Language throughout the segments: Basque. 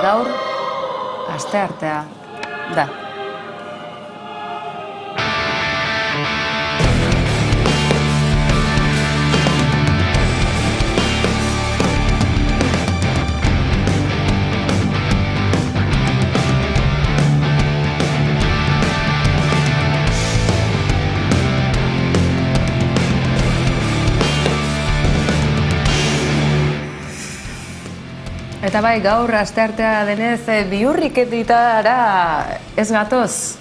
gaur asteartea da. Eta bai, gaur asteartea denez bihurriketara ez gatoz?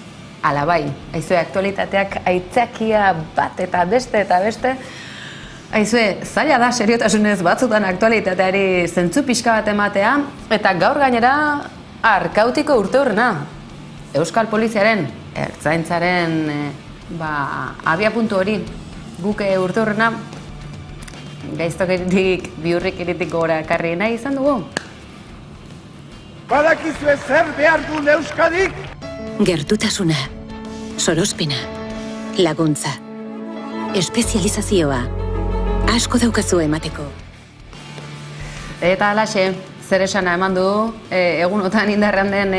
Ala bai, aizue aktualitateak aitzakia bat eta beste. Aizue, zaila da seriotasunez batzutan aktualitateari zentzu pixka bat ematea, eta gaur gainera Arkautiko urteurrena. Euskal Poliziaren, Ertzaintzaren abiapuntu hori guke urteurrena gaiztokeritik bihurrikeritik gora ekarri nahi izan dugu. Badakizue zer behar duen Euskadik? Gertutasuna, sorospena, laguntza, espezializazioa, asko daukazu emateko. Eta alaxe, zer esana eman du, egunotan indarrean den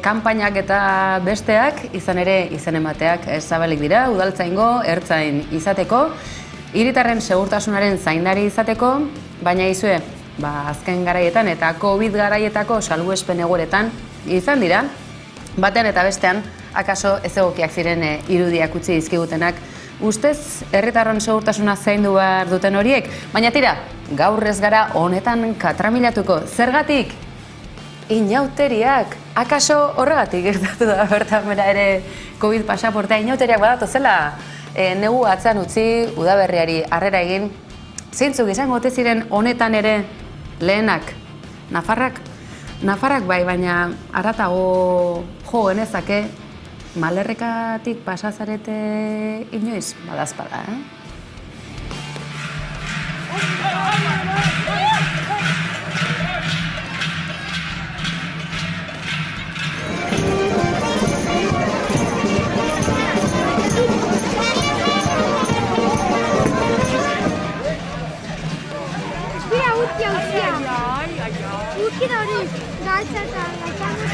kanpainak eta besteak, izan ere izen emateak zabalik dira, udaltzaingo, ertzain izateko, hiritarren segurtasunaren zaindari izateko, baina izue, azken garaietan eta COVID garaietako salbuespen egoeretan izan dira, batean eta bestean, akaso ez egokiak ziren irudiak utzi dizkigutenak, ustez herritarron segurtasuna zaindu behar duten horiek, baina tira, gaur ez gara honetan katramilatuko. Zergatik? Inauteriak, akaso horregatik gertatu da bertan bera ere COVID pasaportea, inauteriak badatu zela, negu atzean utzi, udaberriari harrera egin, zeintzuk izango ote ziren honetan ere lehenak, Nafarrak bai, baina haratago jo genezake Malerrekatik pasazarete inoiz badazpada, Utzi da hori, galtza eta gatxango.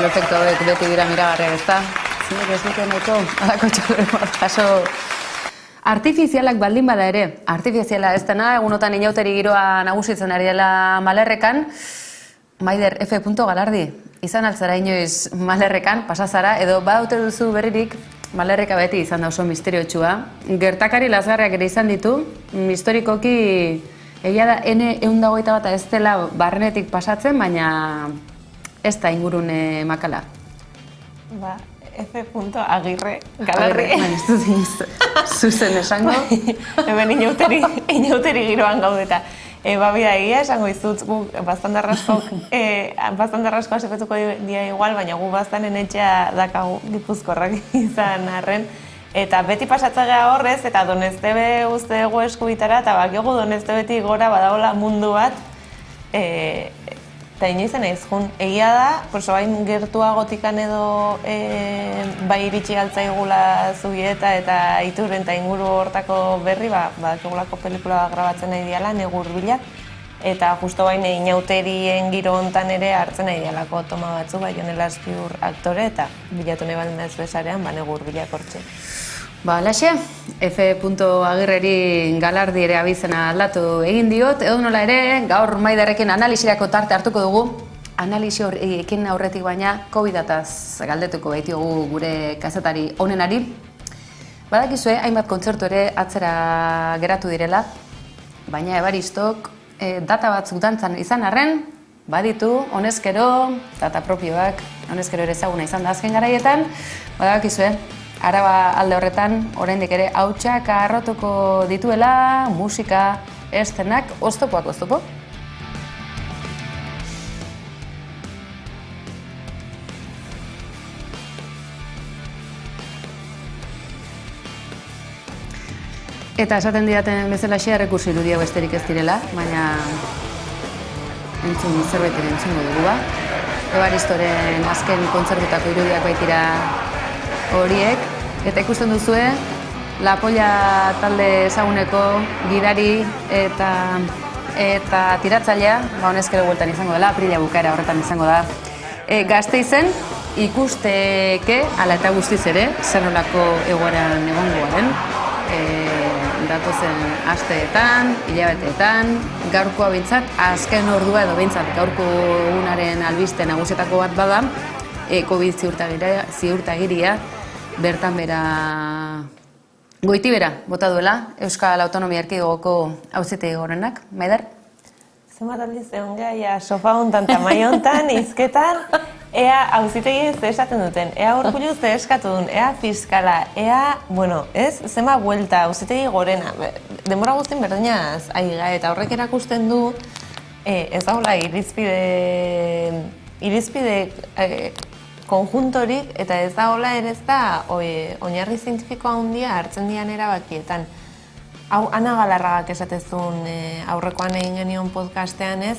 Efektu hauek beti dira miragarriak, ezta? Zinek ez duten eko, alako txakuremot, jaso artifizialak baldin bada ere, artifiziala ez dena, egunotan inauteri giroa nagusitzen ari dela Malerrekan, Maider F. Galardi, izan altzara inoiz Malerrekan, pasazara, edo badaute duzu berririk, Malerreka beti izan da oso misteriotxua, gertakari lazgarriak ere izan ditu, historikoki egia da N121 bat ez dela barrenetik pasatzen, baina ez da ingurun makala. F. Agirre Galarri. Zuzen esango. Hemen inauteri giroan gaudeta. Babida egia esango izut, gu bastandarrasko asepetuko dia igual, baina gu bastanen etxea dakagu gipuzkorrak izan arren. Eta beti pasatzagea horrez, eta Doneztebe uste dugu eskubitara, eta bakigu Doneztebeti gora badagola mundu bat, eta inoizen ez, egia da, bain gertuagotikan edo bai iritsi altzaigula Zubieta eta Iturren eta inguru hortako berri, badakigulako pelikula grabatzen nahi diala, Negur Bilak, eta justo bain inauterien giro hontan ere hartzen nahi dialako toma batzu, Jon Elazpiur aktore, eta bilatu nahi baldin ez bezarean, Negur Bilak hortxe. Alaxe, F. Agirreri Galardi ere abizena aldatu egin diot, edo nola ere, gaur Maiderrekin analizirako tarte hartuko dugu. Analisi horrekin aurretik baina COVID-ataz galdetuko baitiogu gure kazetari honenari. Badakizue, hainbat kontzertu ere atzera geratu direla, baina Ebaristok data batzuk dantzan izan arren, baditu, honezkero, data propioak, honezkero ere ezaguna izan da azken garaietan, badakizue, Araba alde horretan, oraindik ere hautsak arrotuko dituela, musika, eszenak, oztopoak oztopo. Eta esaten didaten bezala errekurso irudia besterik ez direla, baina zerbait ere entzungo dugu ba. Evaristoren azken kontzertutako irudiak baitira horiek, eta ikusten duzue, La Polla talde ezaguneko gidari eta tiratzailea, honezkero bueltan izango dela, aprila bukaera horretan izango da. Gasteizen ikusteke, ala eta guztiz ere, zer nolako egoeran egongoaren, datozen asteetan, hilabeteetan, gaurkoa bintzat, azken ordua edo bintzat, gaurko egunaren albiste nagusietako bat bada, COVID ziurtagiria bertan bera goitibera bota duela Euskal Autonomia Erkidegoko auzitegi gorenak. Maider? Zenbat aldiz egon geha, sofa hontan, tamai hontan, izketan, ea auzitegi ze esaten duten, ea Urkullu ze eskatu duen, ea fiskala, ea, bueno, ez, zenbat buelta, auzitegi gorena, denbora guztien berdinaz aiga, eta horrek erakusten du, ez dagoela irizpide konjuntorik, eta ez dagoela ere ez da oinarri zientifikoa handia hartzen dian erabakietan. Hau, Ana Galarragak esatezun aurrekoan egin genion podcastean ez,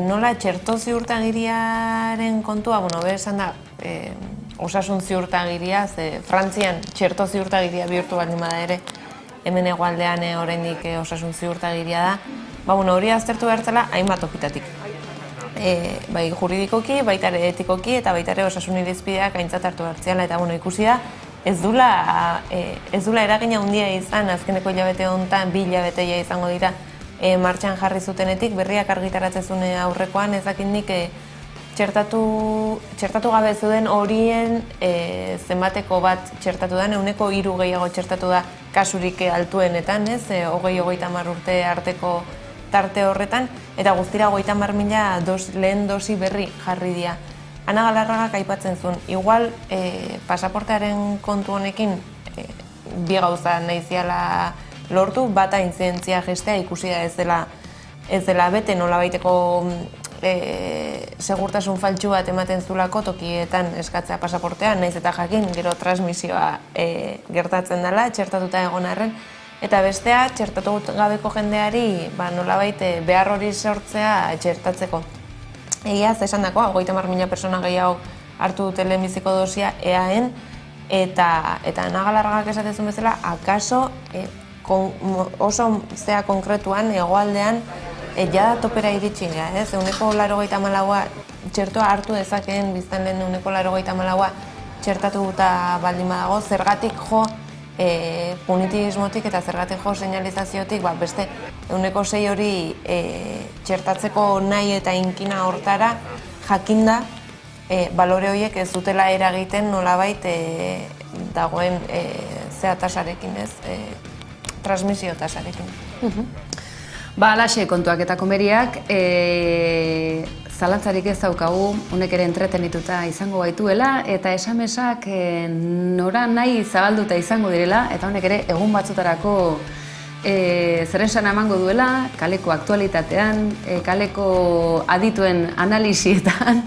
nola txerto ziurtagiriaren kontua, bueno, esan da, osasun ziurtagiria, ze Frantzian txerto ziurtagiria bihurtu baldin bada ere, hemen hegoaldean oraindik osasun ziurtagiria da, bueno, hori aztertu behartzela hainbat tokitatik. Bai juridikoki, baita ere etikoki eta baita ere osasun irizpideak aintzat hartu behartzeala, eta bueno, ikusi da, ez dula eragina handia izan, azkeneko hilabete honetan, 2 hilabeteia izango dira, martxan jarri zutenetik, berriak argitaratzen aurrekoan, ez dakindik txertatu gabe zuden horien zenbateko bat txertatu da, 3 gehiago txertatu da kasurik altuenetan, 20-30 urte arteko tarte horretan, eta guztira 30.000 lehen dosi berri jarri dira. Ana Galarragak aipatzen zuen, igual pasaportearen kontu honekin bi gauza nahi ziala lortu, bata intzidentzia gestea ikusi da ez dela bete nolabaiteko segurtasun faltsu bat ematen zulako tokietan eskatzea pasaportea, nahiz eta jakin gero transmisioa gertatzen dela, txertatuta egon arren, eta bestea, txertatu gabeko jendeari nolabait behar hori sortzea txertatzeko. Egiaz, esan dakoa, 30.000 persona gehiago hartu dute lehenbiziko dosia EAen, eta Ana Galarragak esatezun bezala, akaso oso zea konkretuan, hegoaldean, jada topera iritsi gara, ez? 84a txertoa hartu dezakeen biztan lehen 84a txertatuta baldin badago, zergatik jo punitivismotik eta zergatik jo seinalizaziotik, beste 6 hori txertatzeko nahi eta inkina hortara jakinda balore horiek ez dutela eragiten nolabait dagoen zea tasarekin, ez? Transmisio tasarekin. Alaxe kontuak eta komeriak, zalantzarik ez daukagu, honek ere entretenituta izango baituela, eta esamesak nora nahi zabalduta izango direla, eta honek ere egun batzutarako zerensan emango duela, kaleko aktualitatean, kaleko adituen analisietan,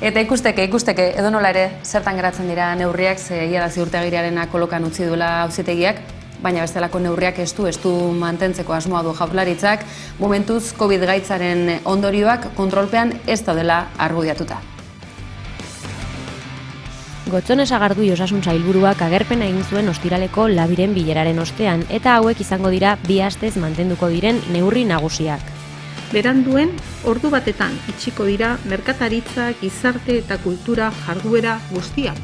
eta ikusteke edonola ere zertan geratzen dira neurriak, ze egia da ziurtagiriarena kolokan utzi duela auzitegiak, baina bestelako neurriak ez du mantentzeko asmoa du Jaurlaritzak, momentuz COVID gaitzaren ondorioak kontrolpean ez daudela argudiatuta. Gotzone Sagardui osasun sailburuak agerpena egin zuen ostiraleko labiren bileraren ostean, eta hauek izango dira 2 astez mantenduko diren neurri nagusiak. Beranduen, ordu batetan itxiko dira merkataritza, gizarte eta kultura jarduera guztiak.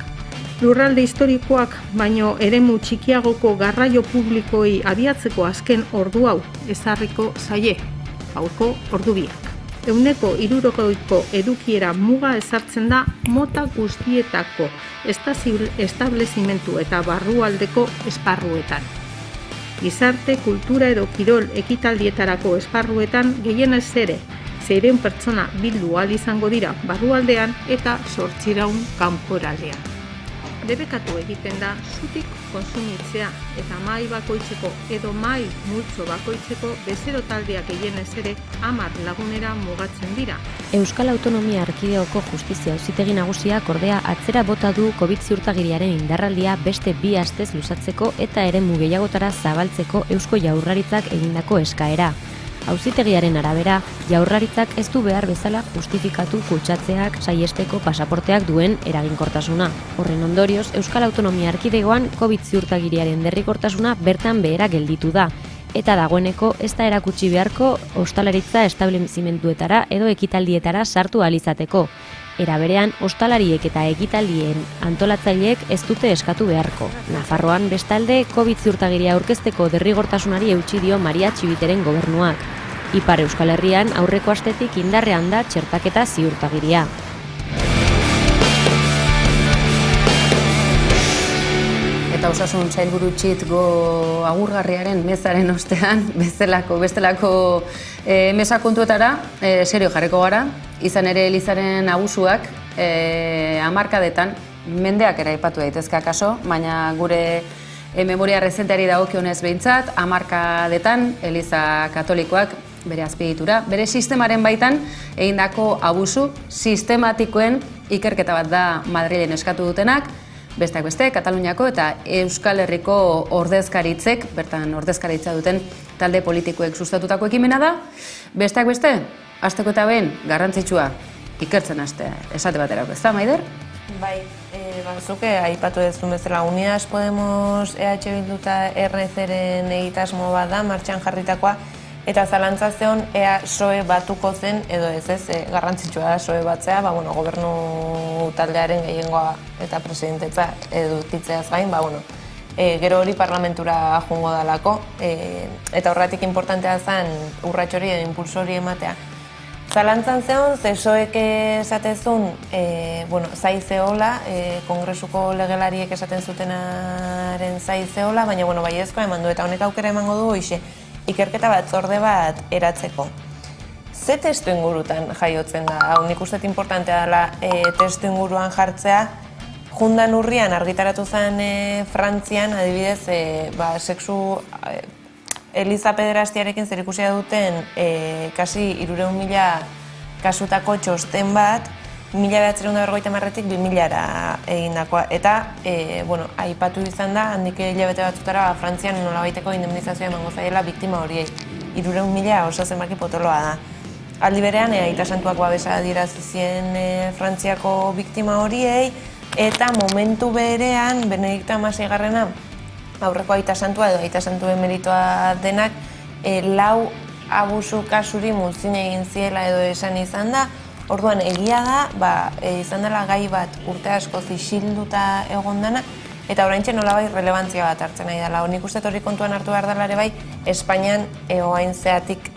Lurralde historikoak baino eremu txikiagoko garraio publikoi abiatzeko azken ordu hau ezarriko zaie, gaurko ordu biak. 160ko edukiera muga ezartzen da mota guztietako establezimentu eta barrualdeko esparruetan. Gizarte, kultura edo kirol ekitaldietarako esparruetan gehienez ere 600 pertsona bildu ahal izango dira barrualdean eta 800 kanporaldean. Debekatu egiten da zutik konsumitzea eta mahai bakoitzeko edo mahai multzo bakoitzeko bezero taldeak gehienez ere 10 lagunera mugatzen dira. Euskal Autonomia Erkidegoko Justizia Auzitegi Nagusiak ordea atzera bota du COVID ziurtagiriaren indarraldia beste 2 astez luzatzeko eta eremu gehiagotara zabaltzeko Eusko Jaurlaritzak egindako eskaera. Auzitegiaren arabera, Jaurlaritzak ez du behar bezala justifikatu kutsatzeak saiesteko pasaporteak duen eraginkortasuna. Horren ondorioz, Euskal Autonomia Erkidegoan COVID ziurtagiriaren derrigortasuna bertan behera gelditu da. Eta dagoeneko ez da erakutsi beharko ostalaritza establezimenduetara edo ekitaldietara sartu ahal izateko. Era berean, ostalariek eta ekitaldien antolatzaileek ez dute eskatu beharko. Nafarroan bestalde, COVID ziurtagiria aurkezteko derrigortasunari eutsi dio Maria Txibiteren gobernuak. Ipar Euskal Herrian aurreko astetik indarrean da txertaketa ziurtagiria. Eta osasun sailburu txitgo agurgarriaren mezaren ostean, bestelako mesa kontuetara, serio jarriko gara. Izan ere Elizaren abusuak hamarkadetan mendeak ere aipatu daitezke akaso, baina gure memoria rezenteari dagokionez behintzat, hamarkadetan Eliza Katolikoak bere azpiegitura, bere sistemaren baitan egindako abusu sistematikoen ikerketa bat da Madrilen eskatu dutenak, besteak beste, Kataluniako eta Euskal Herriko ordezkaritzek, bertan ordezkaritza duten talde politikoek sustatutako ekimena da, besteak beste, hasteko eta behin garrantzitsua ikertzen hastea, esate baterako, ez da, Maider? Bai, zuke aipatu ez duen bezala, Unidas Podemos EH Bildu eta RC-ren egitasmo bat da, martxan jarritakoa, eta zalantza zeon ea PSOE batuko zen, edo ez, garrantzitsua da PSOE batzea, gobernu taldearen gehiengoa eta presidentetza edukitzeaz gain, gero hori parlamentura joango dalako, eta horretik importantea zen urrats hori edo impulso hori ematea. Zalantzan zeon, PSOEk esatezun, zai zeola, kongresuko legelariek esaten zutenaren zai zeola, baina baiezkoa eman du, eta honek aukera emango du hoxe, ikerketa batzorde bat eratzeko. Ze testu ingurutan jaiotzen da? Hau, nik uste importantea dela testu inguruan jartzea. Jundan urrian argitaratu zen Frantzian, adibidez, sexu Eliza pederastiarekin zerikusia duten kasi 300.000 kasutako txosten bat, 1950-tik 2000-ra egindakoa. Eta, aipatu izan da, handik hilabete batzutara Frantzian nolabaiteko indemnizazioa emango zaiela biktima horiei. 300.000 oso zenbaki potoloa da. Aldi berean, Aita Santuak babesa adierazi zien Frantziako biktima horiei, eta momentu berean, Benedikto XVI aurreko Aita Santua edo Aita Santuen meritoa denak, 4 abusu kasuri muzin egin ziela edo esan izan da. Orduan, egia da, izan dela gai bat urte asko isilduta egon dana, eta oraintxe nolabai relevantzia bat hartzen nahi dela. Nik uste hori kontuan hartu behar dela ere bai, Espainian oain zeatik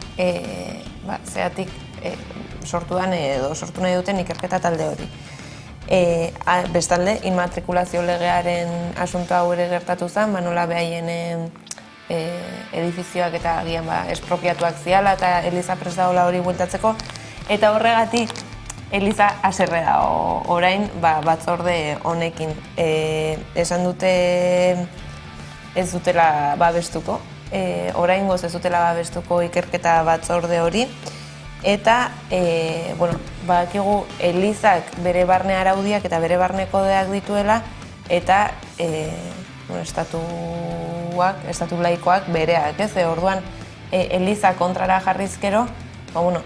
sortu dan edo sortu nahi duten ikerketa talde hori. Bestalde, inmatrikulazio legearen asunto hau ere gertatu zen, nola behaien edifizioak eta agian espropiatuak ziala eta Eliza prest dagoela hori bueltatzeko. Eta horregatik, Eliza haserre da orain batzorde honekin. Esan dute ez dutela babestuko, oraingoz ez dutela babestuko ikerketa batzorde hori. Eta, badakigu Elizak bere barne araudiak eta bere barne kodeak dituela, eta estatu laikoak bereak, ez? Orduan, Eliza kontrara jarrizkero,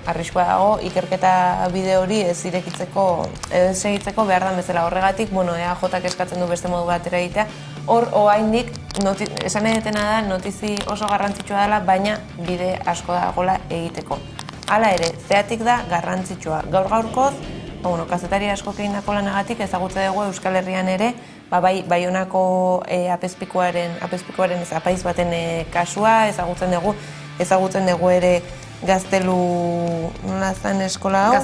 arriskua dago, ikerketa bide hori ez segitzeko behar dan bezala horregatik, EAJak eskatzen du beste modu batera egitea. Hor, oraindik, esan edetena da, notizi oso garrantzitsua dela, baina bide asko dagoela egiteko. Hala ere, zeatik da garrantzitsua. Gaur-gaurkoz, kazetari asko egindako lanagatik ezagutze dugu Euskal Herrian ere, Baionako apezpikuaren apaiz baten kasua, ezagutzen dugu ere Gaztelu, nola zen eskola hau?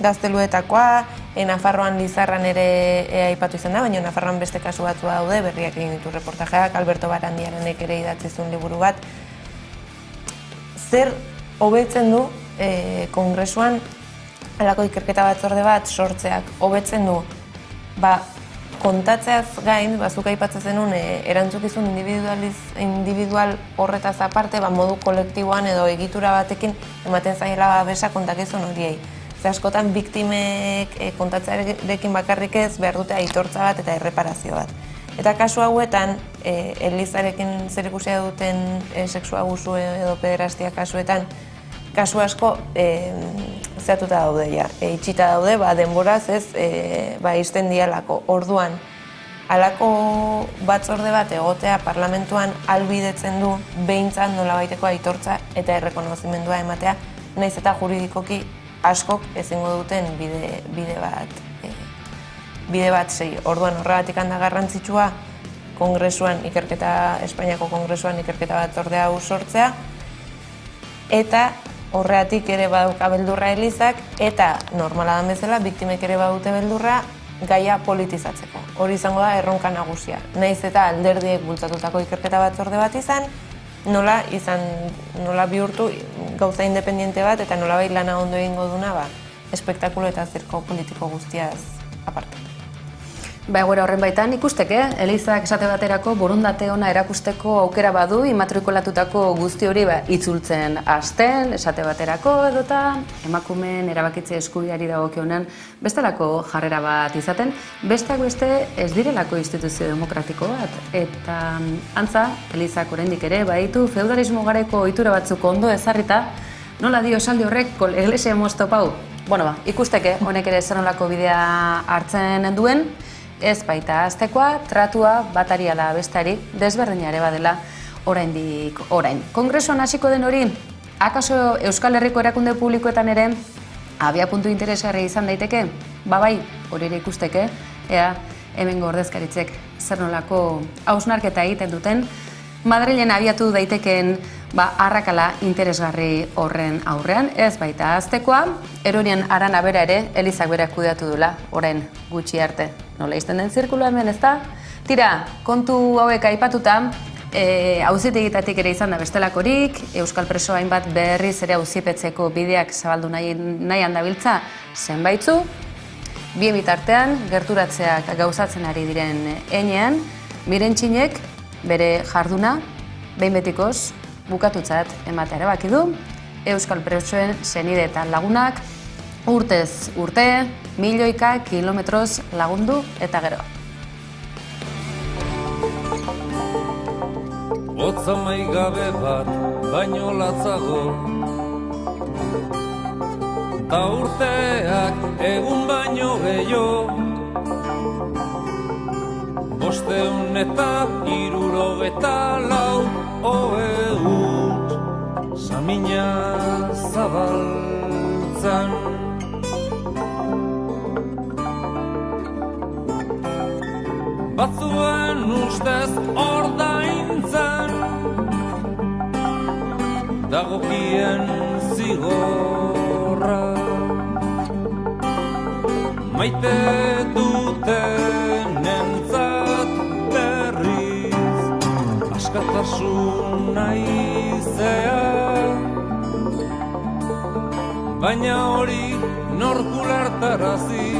Gazteluetakoa, Nafarroan Lizarran ere aipatu izan da, baina Nafarroan beste kasu batzu daude, berriak egin ditu reportajeak, Alberto Barandiaranek ere idatzizun liburu bat. Zer hobetzen du kongresuan halako ikerketa batzorde bat sortzeak hobetzen du kontatzeaz gain, zuk aipatzen zenuen erantzukizun individual horretaz aparte, modu kolektiboan edo egitura batekin ematen zaiela babesa kontakizun horiei. Askotan biktimek kontatzearekin bakarrik ez behar dute aitortza bat eta erreparazio bat. Eta kasu hauetan, Elizarekin zerikusia duten sexu abusu edo pederastia kasuetan, kasu asko zehatuta daude ja, itxita daude, denboraz ez izten dialako. Orduan, halako batzorde bat egotea parlamentuan ahalbidetzen du behintzat nolabaiteko aitortza eta errekonozimendua ematea, nahiz eta juridikoki askok ezingo duten bide bat sei. Orduan horregatik handa garrantzitsua Espainiako Kongresuan ikerketa batzorde hau sortzea, eta horregatik ere badauka beldurra Elizak, eta normala dan bezala, biktimek ere badute beldurra gaia politizatzeko. Hori izango da erronka nagusia. Nahiz eta alderdiek bultzatutako ikerketa batzorde bat izan, nola bihurtu gauza independiente bat eta nola bai lana ondo egingo duna espektakulo eta zirko politiko guztiaz aparte. Egoera horren baitan ikusteke, Elizak esate baterako borondate ona erakusteko aukera badu immatrikulatutako guzti hori itzultzen hasten, esate baterako edota emakumeen erabakitze eskubideari dagokionean bestelako jarrera bat izaten, besteak beste ez direlako instituzio demokratiko bat. Eta antza, Elizak oraindik ere baditu feudalismo gareko ohitura batzuk ondo ezarrita, nola dio esaldi horrek Iglesia hemos topau. Ikusteke honek ere zer nolako bidea hartzen duen, ez baita aztekoa, tratua batari ala bestari desberdinare badela oraindik orain. Kongresuan hasiko den hori, akaso Euskal Herriko erakunde publikoetan ere abiapuntu interesgarri izan daiteke? Bai, hori ere ikusteke, ea hemengo ordezkaritzek zer nolako hausnarketa egiten duten, Madrilen abiatu daitekeen arrakala interesgarri horren aurrean, ez baita aztekoa, erorien Arana bera ere Elizak berak kudeatu duela, orain gutxi arte. Nola izten den zirkulo hemen, ez da? Tira, kontu hauek aipatuta, auzitegitatik ere izan da bestelakorik, Euskal preso hainbat berriz ere auzipetzeko bideak zabaldu nahian dabiltza zenbaitzu, bien bitartean, gerturatzeak gauzatzen ari diren heinean, Mirentxinek bere jarduna, behin betikoz, bukatutzat ematea erabaki du, Euskal presoen senide eta lagunak urtez urte, milioika kilometroz lagundu eta gero. Hotza maigabe bat baino latzago, ta urteak egun baino gehiago, 574 ohehut samina zabaltzan. Batzuen ustez ordaintzan dagokien zigorra, maite dutenentzat berriz askatasuna izea, baina hori nork ulertarazi,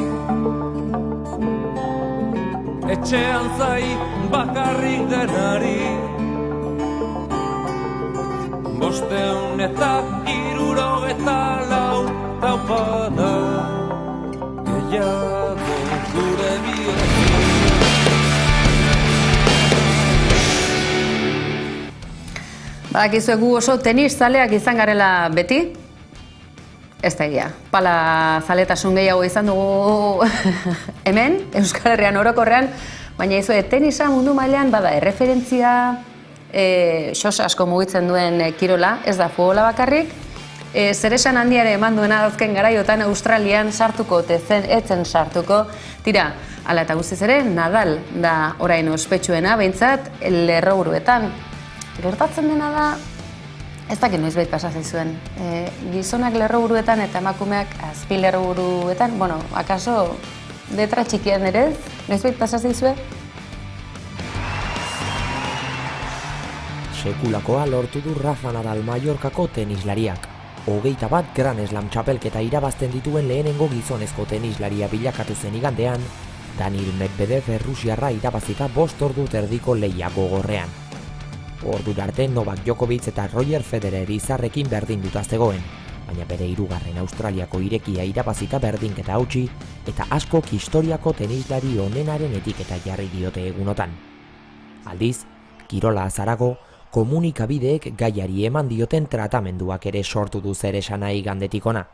etxean zai bakarrik denari, 574 taupada gehiago gure bihotzi. Badakizu gu oso tenis zaleak izan garela beti, ez da egia. Pala zaletasun gehiago izan dugu hemen, Euskal Herrian orokorrean, baina izue tenisa mundu mailean bada erreferentzia, xos asko mugitzen duen kirola, ez da futbola bakarrik, zeresan handiare eman duena azken garaiotan Australian sartuko, etzen sartuko, tira, hala eta guztiz ere, Nadal da orain ospetsuena, behintzat, lerroburuetan. Gertatzen dena da, ez dakit noizbait pasa zaizuen. Gizonak lerroburuetan eta emakumeak azpi lerroburuetan, akaso letra txikian ere ez, noizbait pasa zaizue? Sekulakoa lortu du Rafa Nadal Mallorcako tenislariak. 21 Grand Slam txapelketa irabazten dituen lehenengo gizonezko tenislaria bilakatu zen igandean, Daniil Medvedev errusiarra irabazita 5 ordu erdiko lehia gogorrean. Ordura arte Novak Djokovic eta Roger Federer izarrekin berdinduta zegoen, baina bere 3. Australiako irekia irabazita berdinketa hautsi eta askok historiako tenislari onenaren etiketa jarri diote egunotan. Aldiz, kirola azarago, komunikabideek gaiari eman dioten tratamenduak ere sortu du zer esana igandetik ona.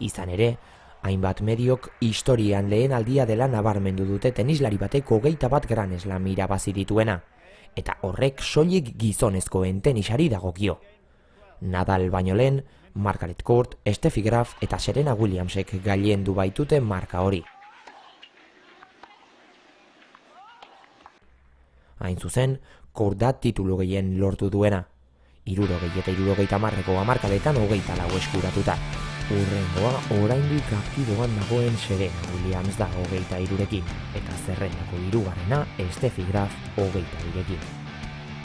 Izan ere, hainbat mediok historian lehen aldia dela nabarmendu dute tenislari batek 21 Grand Slam irabazi dituena, eta horrek soilik gizonezkoen tenisari dagokio. Nadal baino lehen, Margaret Court, Steffi Graf eta Serena Williamsek gailendu baitute marka hori. Hain zuzen, Court da titulu gehien lortu duena. 60 eta 70ko hamarkadetan 24 eskuratuta. Hurrengoa oraindik aktiboan dagoen Serena Williams da 23rekin, eta zerrendako 3. Steffi Graf 22rekin.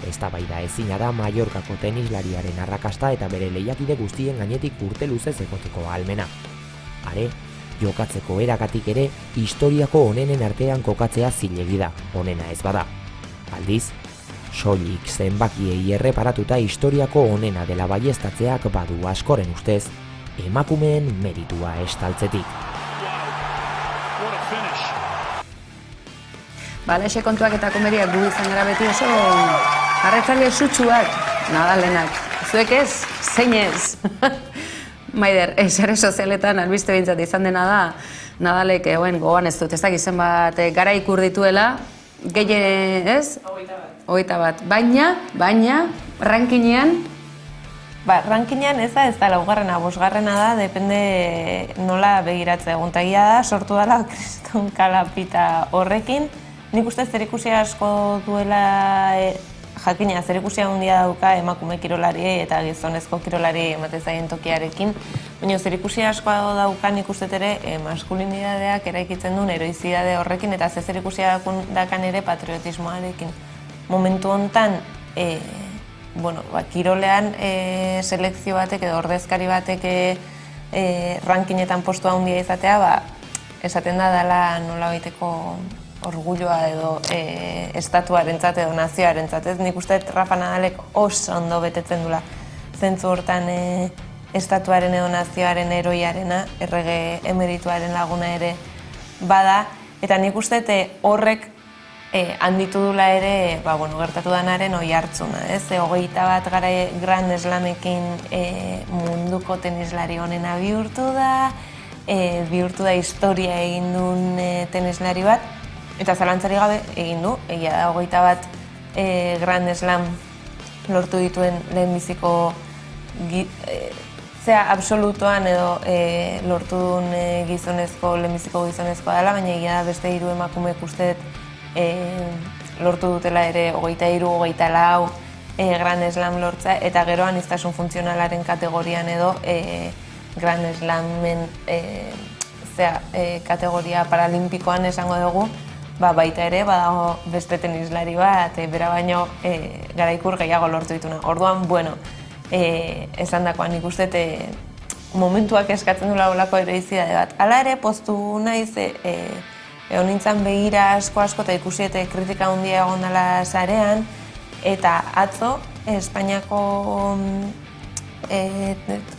Eztabaida ezina da Mallorcako tenislariaren arrakasta eta bere lehiakide guztien gainetik urte luzez egoteko ahalmena. Are, jokatzeko eragatik ere, historiako onenen artean kokatzea zilegi da, onena ez bada. Aldiz, soilik zenbakiei erreparatuta historiako onena dela baieztatzeak badu askoren ustez, emakumeen meritua estaltzetik. Balexe kontuak eta komediak gu izan gara beti oso jarretzaile sutsuak, Nadalenak. Zuek ez? Zein ez? Maider, sare sozialetan albiste bintzat izan dena da, Nadalek gogoan ez dut, ez dakit zenbat gara ikur dituela, gehien ez? 21. Baina, rankinean? Rankinean ez da laugarrena, 5. da, depende nola begiratzea eguntagia da, sortu dela kriston kalapita horrekin. Nik uste zerikusia asko duela, jakina zerikusia handia dauka emakume kirolari eta gizonezko kirolari ematen zaien tokiarekin, baina zerikusia asko dauka nik uste ere maskulinidadeak eraikitzen duen eroizidade horrekin eta zerikusia dakan ere patriotismoarekin. Momentu hontan, kirolean selekzio batek edo ordezkari batek rankinetan postua handia izatea, esaten da dela nola baiteko orgulloa edo estatuarentzat edo nazioarentzat. Nik uste Rafa Nadalek oso ondo betetzen dula zentzu hortan estatuaren edo nazioaren eroiarena, errege emerituaren laguna ere bada, eta nik uste horrek handitu dula ere gertatu danaren oi hartzuna. 21 Grand Slamekin munduko tenislari onena bihurtu da historia egin duen tenislari bat, eta zalantzari gabe egin du, egia da 21 Grand Slam lortu dituen lehenbiziko absolutuan edo lortu duen lehenbiziko gizonezkoa dela, baina egia da beste 3 emakumeek uste lortu dutela ere 23, 24 Grand Slam lortza, eta gero aniztasun funtzionalaren kategorian edo Grand Slamen kategoria paralimpikoan esango dugu, baita ere badago beste tenislari bat, bera baino garaikur gehiago lortu dituna. Orduan, esan dakoan nik uste momentuak eskatzen dula olako eroizidade bat. Hala ere, poztu naiz, egon nintzen begira asko eta ikusi eta kritika handia egon dela sarean, eta atzo, Espainiako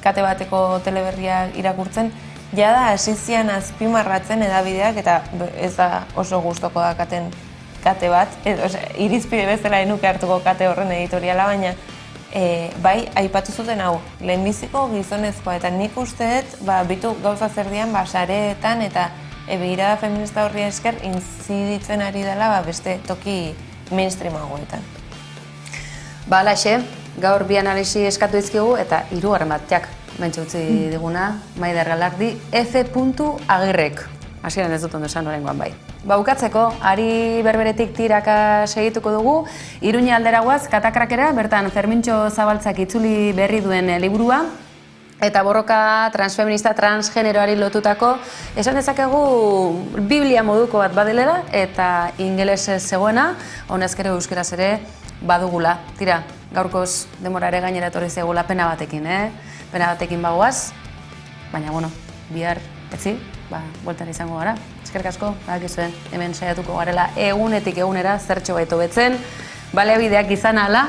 kate bateko teleberria irakurtzen, jada hasizian azpimarratzen edabideak, eta ez da oso gustoko dakaten kate bat, irizpide bezala enuke hartuko kate horren editoriala, baina aipatu zuten hau, lehenbiziko gizonezkoa, eta nik uste dut, bitu gauza zerdian, sareetan eta begirada feminista horri esker inziditzen ari dela beste toki mainstreamagoetan. Alaxe, gaur bi analisi eskatu dizkigu eta 3. bateak mentxe utzi diguna, Maider Galardi, F. Agirrek. Hasieran ez dut ondo esan oraingoan bai. Bukatzeko, ari berberetik tiraka segituko dugu, Iruña aldera goaz, Katakrakera, bertan Fermintxo Zabaltzak itzuli berri duen liburua, eta borroka transfeminista transgeneroari lotutako, esan dezakegu Biblia moduko bat badelera, eta ingelesez zegoena, honezkero euskeraz ere badugula. Tira, gaurkoz demora ere gainera etorri zegula pena batekin, pena batekin bagoaz, baina, bueno, bihar, etzi, bueltan izango gara. Eskerrik asko, badakizue, hemen saiatuko garela egunetik egunera zertxo baito betzen, baliabideak izan ahala,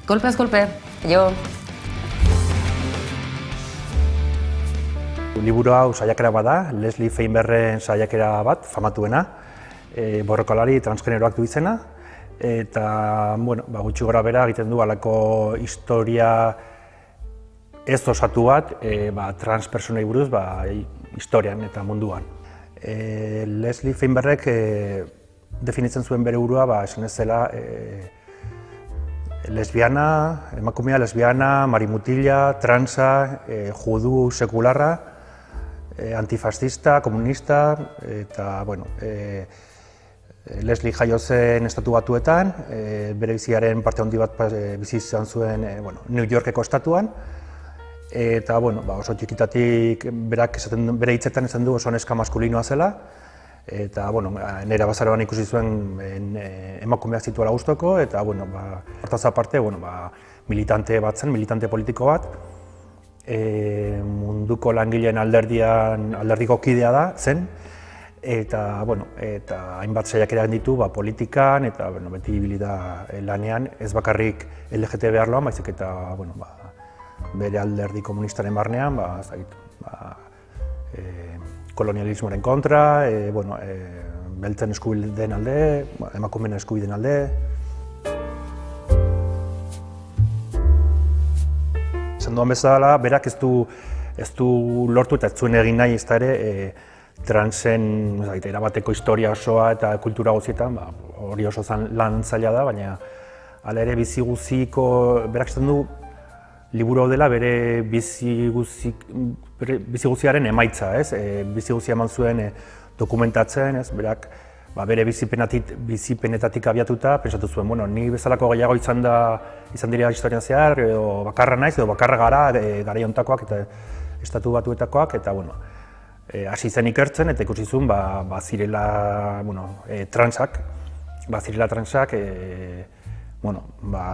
kolpeaz kolpe, jo! Liburu hau saiakera bada, Leslie Feinbergen saiakera bat, famatuena, borrokalari transgeneroak du izena, eta, bueno, gutxi gora bera egiten du halako historia ez osatu bat, transpersonei buruz, historian eta munduan. Leslie Feinbergek definitzen zuen bere burua, esan ez zela, lesbiana, emakumea lesbiana, marimutila, transa, judu sekularra, antifascista, komunista, eta, bueno, Leslie jaio zen Estatu Batuetan, bere biziaren parte handi bat bizi izan zuen New Yorkeko estatuan, eta, bueno, oso txikitatik berak bere hitzetan esan du oso neska maskulinoa zela, eta, bueno, nera bazaroan ikusi zuen emakumeak zituela gustoko, eta, bueno, hortaz aparte, militante bat zen, militante politiko bat, munduko langileen alderdiko kidea da zen, eta, bueno, hainbat saiakera ditu politikan, eta, beti ibili da lanean, ez bakarrik LGTB arloan, baizik eta, bere alderdi komunistaren barnean, kolonialismoaren kontra, beltzen eskubideen alde, emakumeen eskubideen alde. Esan duan bezala, berak ez du lortu eta ez zuen egin nahi ez da ere transen erabateko historia osoa eta kultura guztietan, hori oso lan zaila da, baina hala ere bizi guziko, berak esan du, liburu hau dela bere bizi guziaren emaitza, bizi guzia eman zuen dokumentatzen, berak bere bizipenetatik abiatuta, pentsatu zuen, ni bezalako gehiago izan dira historian zehar, edo bakarra naiz, edo bakarra gara, garai honetakoak eta Estatu Batuetakoak, eta hasi zen ikertzen, eta ikusi zuen bazirela transak,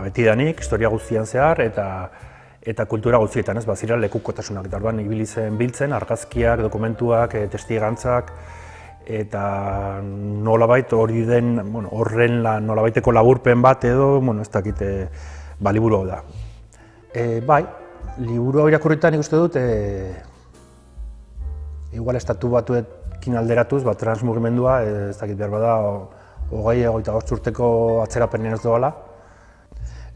betidanik, historia guztian zehar, eta kultura guztietan, bazirela lekukotasunak, eta orduan ibili zen biltzen, argazkiak, dokumentuak, testigantzak, eta nolabait hori den, horren nolabaiteko laburpen bat edo, ez dakit, liburu hau da. Bai, liburu hau irakurritan ikuste dut, igual Estatu Batuekin alderatuz, transmugimendua, ez dakit behar bada, 20-25 urteko atzerapenean ez doala.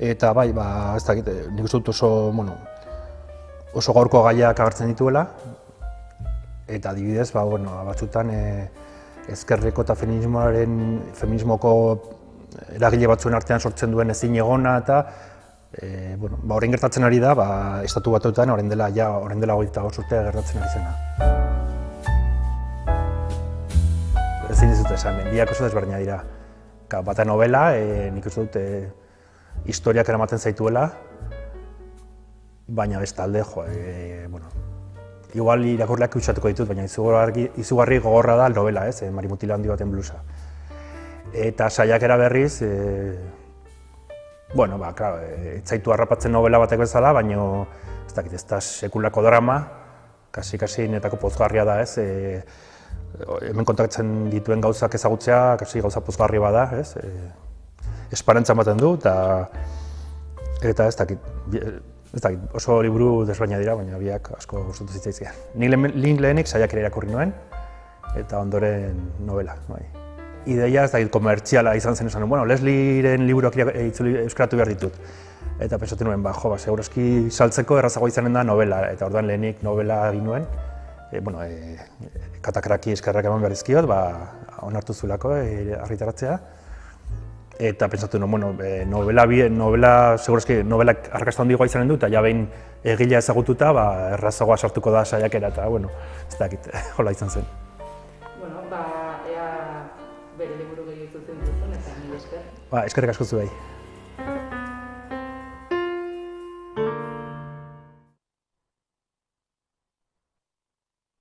Eta bai, ez dakit, nik uste dut oso gaurko gaiak agertzen dituela. Eta adibidez, batzutan ezkerreko eta feminismoko eragile batzuen artean sortzen duen ezin egona eta orain gertatzen ari da, Estatu Batuetan orain dela 25 urte gertatzen ari zena. Ezin dizut esan, biak oso desberdina dira. Bata novela, nik uste dut historiak eramaten zaituela, baina bestalde, igual irakurleak kutsatuko ditut, baina izugarri gogorra da novela, marimutila handi baten blusa. Eta saiakera berriz, ez zaitu harrapatzen novela batek bezala, baina ez dakit, ez da sekulako drama, kasi netako pozgarria da, hemen kontaktzen dituen gauzak ezagutzea, kasi gauza pozgarri bada, esperantza ematen du, eta ez dakit, oso liburu desbaina dira, baina biak asko gustatu zitzaizkidan. Nik lehenik saiakera irakurri nuen, eta ondoren novela. Ideia ez dakit komertziala izan zen esan, Leslieren liburuak euskaratu behar ditut. Eta pentsatu nuen, segurazki saltzeko errazagoa izanen da novela, eta orduan lehenik novela egin nuen. Katakraki eskerrak eman behar dizkiot, onartu zuelako argitaratzea. Eta pentsatu nuen, novela, segurazki novelak arrakasta handiagoa izanen du, eta ja behin egilea ezagututa, errazagoa sartuko da saiakera, eta ez dakit, hola izan zen. Ea bere liburu gehiago zuzen duzun, eta mila esker. Eskerrik asko zuei.